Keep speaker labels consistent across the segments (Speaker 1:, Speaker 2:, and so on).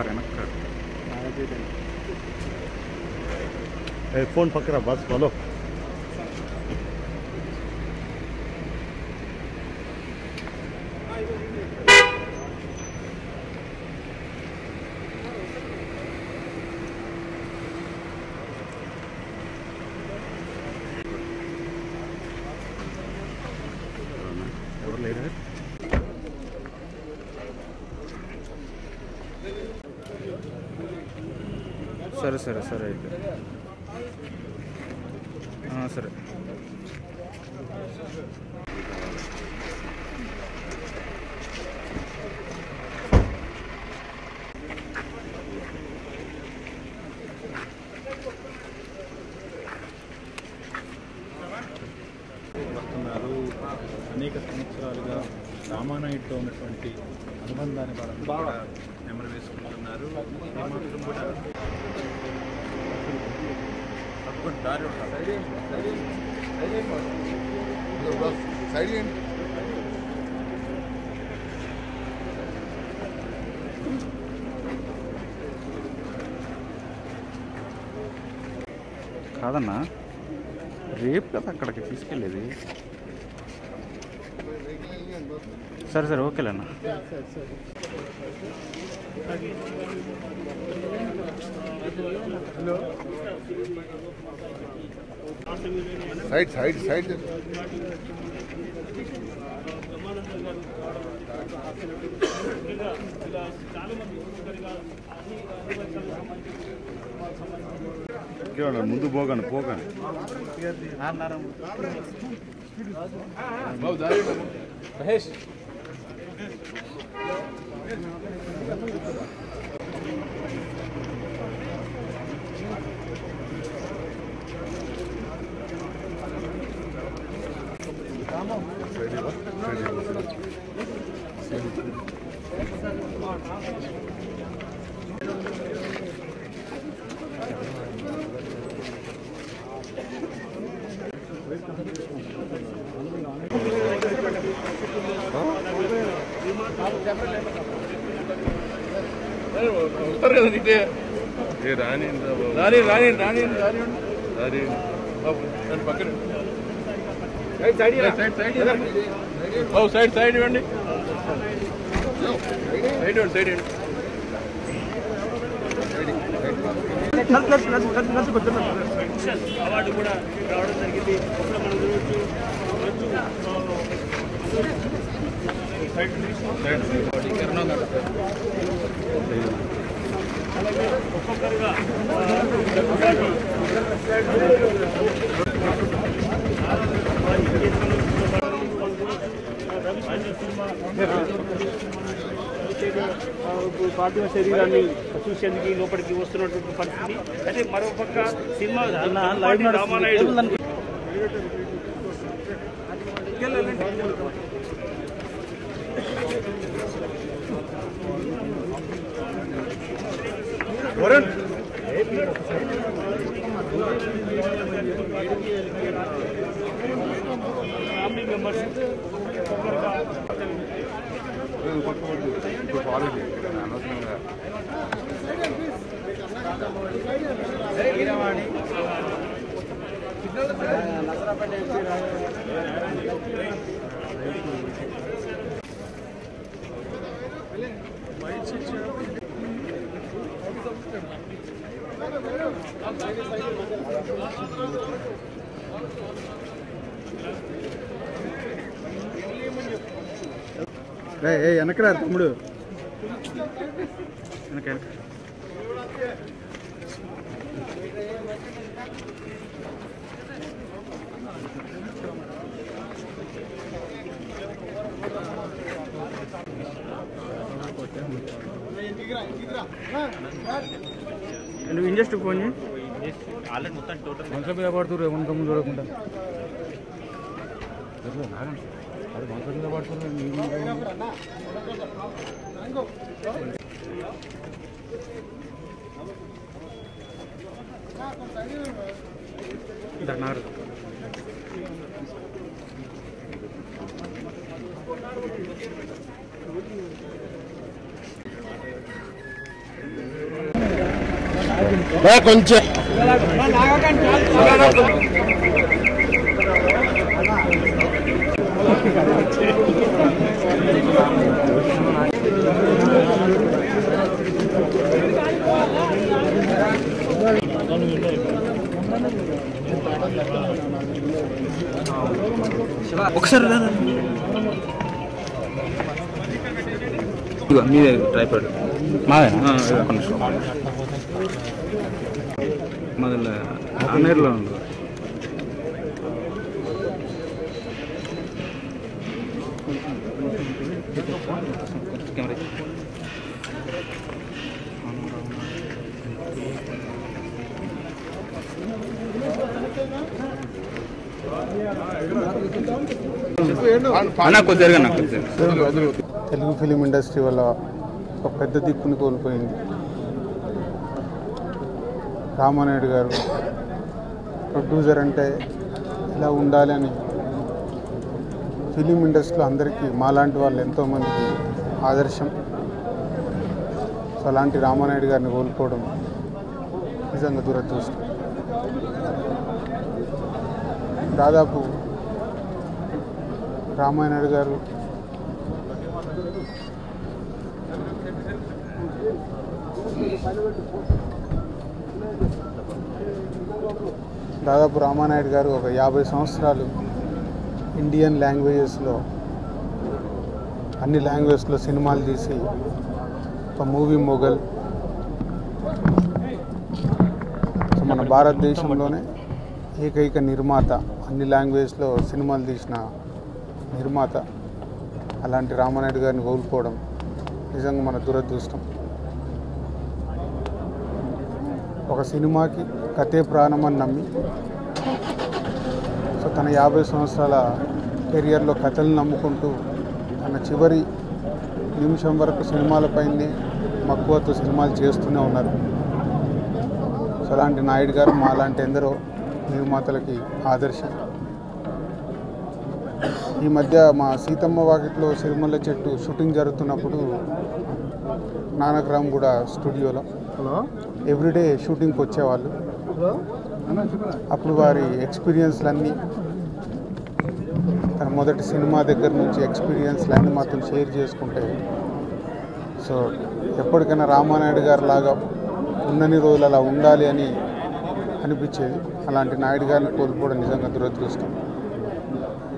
Speaker 1: వెనక్కారు phone పక్కరా bus follow ఎవరు లేరు సరే సరే సరే అయితే సరే
Speaker 2: వస్తున్నారు. అనేక సంవత్సరాలుగా రామానాయుడుతో ఉన్నటువంటి అనుబంధాన్ని బాగా నెమరు వేసుకుంటున్నారు. ఏమాత్రం కూడా దారి
Speaker 1: కాదన్నా రేపు కదా అక్కడికి తీసుకెళ్ళేది. సరే సరే ఓకేలేనా.
Speaker 3: సైడ్ సైడ్ సైడ్ ముందు పోగాను
Speaker 2: మహేష్ వస్తారు కదా నీటే రాని రాని రాని రాని రాని రాని బాబు పక్కన సైడ్ సైడ్ బాబు సైడ్ సైడ్ ఇవ్వండి సైడ్ ఇవ్వండి సైడ్ ఇవ్వండి అవార్డు కూడా రావడం జరిగింది. ఒక్కొక్కరుగా పార్థివ శరీరాన్ని చూసేందుకు లోపలికి వస్తున్నటువంటి పరిస్థితి. అయితే మరోపక్క సినిమా రామానాయుడు ఫ్యామిలీ మెంబర్స్
Speaker 1: వెనకరా తమ్ముడు వెనక నువ్వు ఇంజస్ట్ ఫోన్ చేయి. ఆల్రెడీ మొత్తం టోటల్ మంచం మీద పడుతున్నారు ఏమన్నా ముందు చూడకుండా అది మంచం మీద పడుతున్నారు. ధనారు
Speaker 3: కొంచెం
Speaker 1: ఒకసారి మీదే ట్రైపాడ్ మాదేనా ఒక్క నిమిషం మాది అన్నీరులో ఉంది కెమెరా
Speaker 4: తెలుగు ఫిలిం ఇండస్ట్రీ వల్ల ఒక పెద్ద దిక్కుని కోల్పోయింది. రామానాయుడు గారు ప్రొడ్యూసర్ అంటే ఇలా ఉండాలి అని ఫిలిం ఇండస్ట్రీలో అందరికీ మాలాంటి వాళ్ళు ఎంతోమందికి ఆదర్శం. సో అలాంటి రామానాయుడు గారిని కోల్పోవడం నిజంగా దురదృష్టం. దాదాపు రామానాయుడు గారు ఒక 50 సంవత్సరాలు ఇండియన్ లాంగ్వేజెస్లో అన్ని లాంగ్వేజ్లో సినిమాలు తీసి ఒక మూవీ మొగల్ మన భారతదేశంలోనే ఏకైక నిర్మాత, అన్ని లాంగ్వేజ్లో సినిమాలు తీసిన నిర్మాత. అలాంటి రామానాయుడు గారిని కోల్పోవడం నిజంగా మన దురదృష్టం. ఒక సినిమాకి కథే ప్రాణం అని నమ్మి సో తన 50 సంవత్సరాల కెరియర్లో కథలు నమ్ముకుంటూ తన చివరి నిమిషం వరకు సినిమాలపైనే మక్కువతో సినిమాలు చేస్తూనే ఉన్నారు. సో అలాంటి నాయుడు గారు మా లాంటి ఎందరో నిర్మాతలకి ఆదర్శం. ఈ మధ్య మా సీతమ్మ వాకిట్లో సిరిమల్ల చెట్టు షూటింగ్ జరుగుతున్నప్పుడు నానక్రామ్ కూడా స్టూడియోలో ఎవ్రీడే షూటింగ్కి వచ్చేవాళ్ళు. అప్పుడు వారి ఎక్స్పీరియన్స్లన్నీ, తన మొదటి సినిమా దగ్గర నుంచి ఎక్స్పీరియన్స్లన్నీ మాత్రం షేర్ చేసుకుంటే సో ఎప్పటికైనా రామానాయుడు గారు లాగా ఉన్నన్ని రోజులు అలా ఉండాలి అని అనిపించేది. అలాంటి నాయుడు గారిని కోల్పోవడం నిజంగా దురదృష్టం.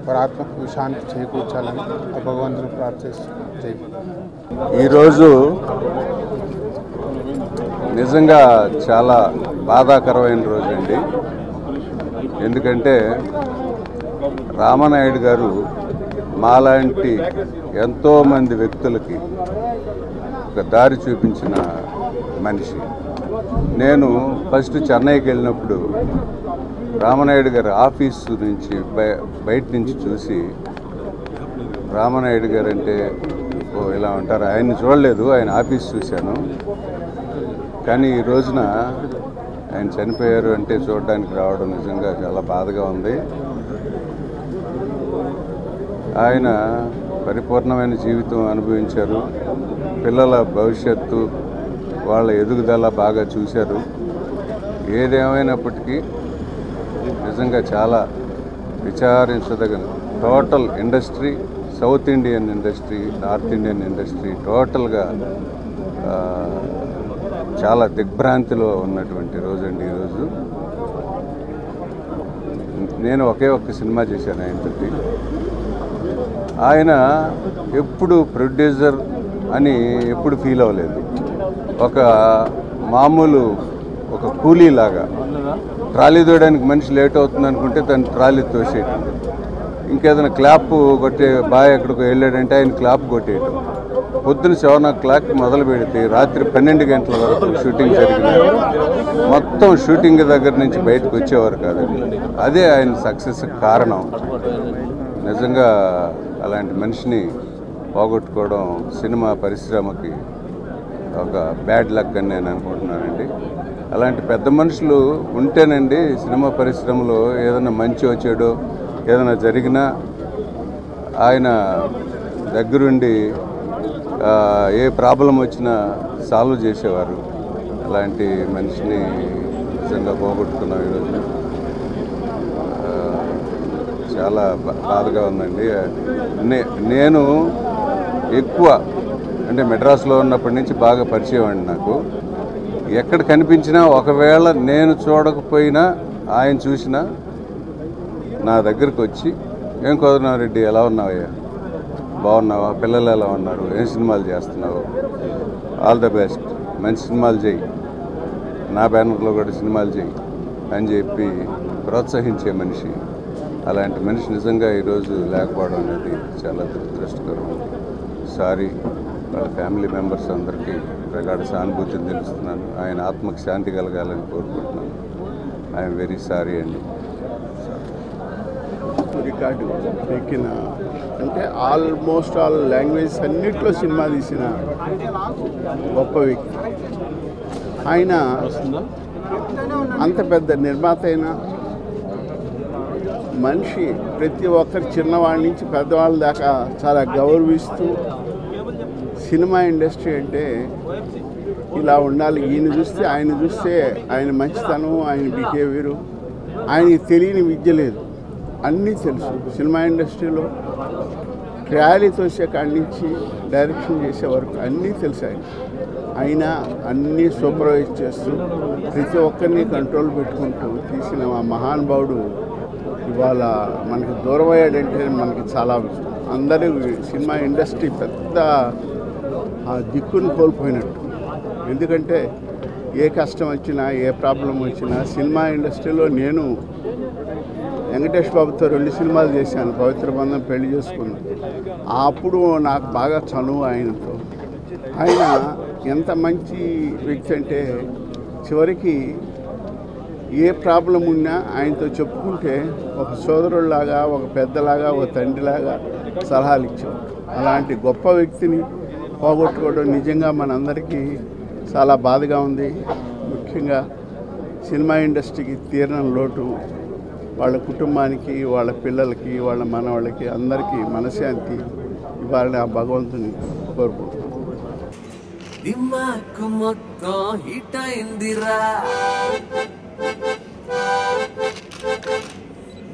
Speaker 4: వారి ఆత్మకు శాంతి చేకూర్చాలని భగవంతుని ప్రార్థిస్తూ
Speaker 5: ఈరోజు నిజంగా చాలా బాధాకరమైన రోజు అండి. ఎందుకంటే రామానాయుడు గారు మాలాంటి ఎంతోమంది వ్యక్తులకి ఒక దారి చూపించిన మనిషి. నేను ఫస్ట్ చెన్నైకి వెళ్ళినప్పుడు రామానాయుడు గారి ఆఫీసు నుంచి బయట నుంచి చూసి రామానాయుడు గారు అంటే ఇలా ఉంటారు, ఆయన్ని చూడలేదు, ఆయన ఆఫీస్ చూశాను. కానీ ఈ రోజున ఆయన చనిపోయారు అంటే చూడడానికి రావడం నిజంగా చాలా బాధగా ఉంది. ఆయన పరిపూర్ణమైన జీవితం అనుభవించారు. పిల్లల భవిష్యత్తు, వాళ్ళ ఎదుగుదల బాగా చూశారు. ఏదేమైనప్పటికీ నిజంగా చాలా విచారించదగిన total industry, south Indian industry, north Indian industry టోటల్గా చాలా దిగ్భ్రాంతిలో ఉన్నటువంటి రోజండి ఈరోజు. నేను ఒక్క సినిమా చేశాను ఆయనతోటి. ఆయన ఎప్పుడు ప్రొడ్యూసర్ అని ఎప్పుడు ఫీల్ అవ్వలేదు. ఒక మామూలు ఒక కూలీలాగా, ట్రాలీ తోయడానికి మనిషి లేట్ అవుతుంది అనుకుంటే తను ట్రాలీ తోసేయటం, ఇంకేదైనా క్లాప్ కొట్టే బాయ్ ఎక్కడికో వెళ్ళాడంటే ఆయన క్లాప్ కొట్టేయటం. పొద్దున 7 o'clock మొదలు పెడితే రాత్రి 12 గంటల వరకు షూటింగ్ జరిగింది. మొత్తం షూటింగ్ దగ్గర నుంచి బయటకు వచ్చేవారు కాదండి. అదే ఆయన సక్సెస్ కారణం. నిజంగా అలాంటి మనిషిని పోగొట్టుకోవడం సినిమా పరిశ్రమకి ఒక బ్యాడ్ లక్ అని నేను అనుకుంటున్నానండి. అలాంటి పెద్ద మనుషులు ఉంటేనండి సినిమా పరిశ్రమలో ఏదైనా మంచి వచ్చాడో ఏదైనా జరిగినా ఆయన దగ్గరుండి ఏ ప్రాబ్లం వచ్చినా సాల్వ్ చేసేవారు. అలాంటి మనిషిని నిజంగా పోగొట్టుకున్నాం ఈరోజు. చాలా బాధగా ఉందండి. నేను ఎక్కువ అంటే మెడ్రాస్లో ఉన్నప్పటి నుంచి బాగా పరిచయం అండి నాకు. ఎక్కడ కనిపించినా ఒకవేళ నేను చూడకపోయినా ఆయన చూసినా నా దగ్గరికి వచ్చి, ఏం కోదనారెడ్డి ఎలా ఉన్నావయ్యా, బాగున్నావా, పిల్లలు ఎలా ఉన్నారు, ఏం సినిమాలు చేస్తున్నావు, ఆల్ ద బెస్ట్, మంచి సినిమాలు చేయి, నా బ్యానర్లో కూడా సినిమాలు చేయి అని చెప్పి ప్రోత్సహించే మనిషి. అలాంటి మనిషి నిజంగా ఈరోజు లేకపోవడం అనేది చాలా దురదృష్టకరం. సారీ, వాళ్ళ ఫ్యామిలీ మెంబర్స్ అందరికీ ప్రగాఢ సానుభూతిని తెలుస్తున్నాను. ఆయన ఆత్మకు శాంతి కలగాలని కోరుకుంటున్నాను. ఐఎమ్ వెరీ సారీ అండి.
Speaker 6: రికార్డు ఎక్కిన అంటే ఆల్మోస్ట్ ఆల్ లాంగ్వేజ్ అన్నిట్లో సినిమా తీసిన గొప్ప వ్యక్తి ఆయన. అంత పెద్ద నిర్మాత అయినా మనిషి ప్రతి ఒక్కరి చిన్నవాడి నుంచి పెద్దవాళ్ళ దాకా చాలా గౌరవిస్తూ, సినిమా ఇండస్ట్రీ అంటే ఇలా ఉండాలి, ఈయన చూస్తే ఆయన చూస్తే ఆయన మంచితనం, ఆయన బిహేవియరు, ఆయనకి తెలియని విద్య లేదు, అన్నీ తెలుసు. సినిమా ఇండస్ట్రీలో ట్రయల్ తోసే కాడి నుంచి డైరెక్షన్ చేసే వరకు అన్నీ తెలుసు. అయినా అన్నీ సూపర్వైజ్ చేస్తూ ప్రతి ఒక్కరిని కంట్రోల్ పెట్టుకుంటూ తీసిన ఆ మహానుభావుడు ఇవాళ మనకి దూరం అయ్యాడంటే మనకి చాలా అందరూ సినిమా ఇండస్ట్రీ పెద్ద దిక్కును కోల్పోయినట్టు. ఎందుకంటే ఏ కష్టం వచ్చినా, ఏ ప్రాబ్లం వచ్చినా సినిమా ఇండస్ట్రీలో నేను వెంకటేష్ బాబుతో 2 సినిమాలు చేశాను. పవిత్ర బంధం, పెళ్లి చేసుకున్నాను. అప్పుడు నాకు బాగా చనువు ఆయనతో. ఆయన ఎంత మంచి వ్యక్తి అంటే చివరికి ఏ ప్రాబ్లం ఉన్నా ఆయనతో చెప్పుకుంటే ఒక సోదరుడిలాగా, ఒక పెద్దలాగా, ఒక తండ్రిలాగా సలహాలు ఇచ్చేవారు. అలాంటి గొప్ప వ్యక్తిని పోగొట్టుకోవడం నిజంగా మనందరికీ చాలా బాధగా ఉంది. ముఖ్యంగా సినిమా ఇండస్ట్రీకి తీరని లోటు, వాళ్ళ కుటుంబానికి, వాళ్ళ పిల్లలకి, వాళ్ళ మనవాళ్ళకి అందరికీ మనశ్శాంతి ఇవ్వాలని ఆ భగవంతుని కోరుకుంటున్నాను.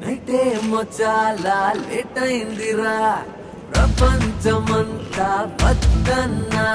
Speaker 7: నైటేమో చాలా లేట్ అయిందిరా, ప్రపంచమంతా వద్దన్నా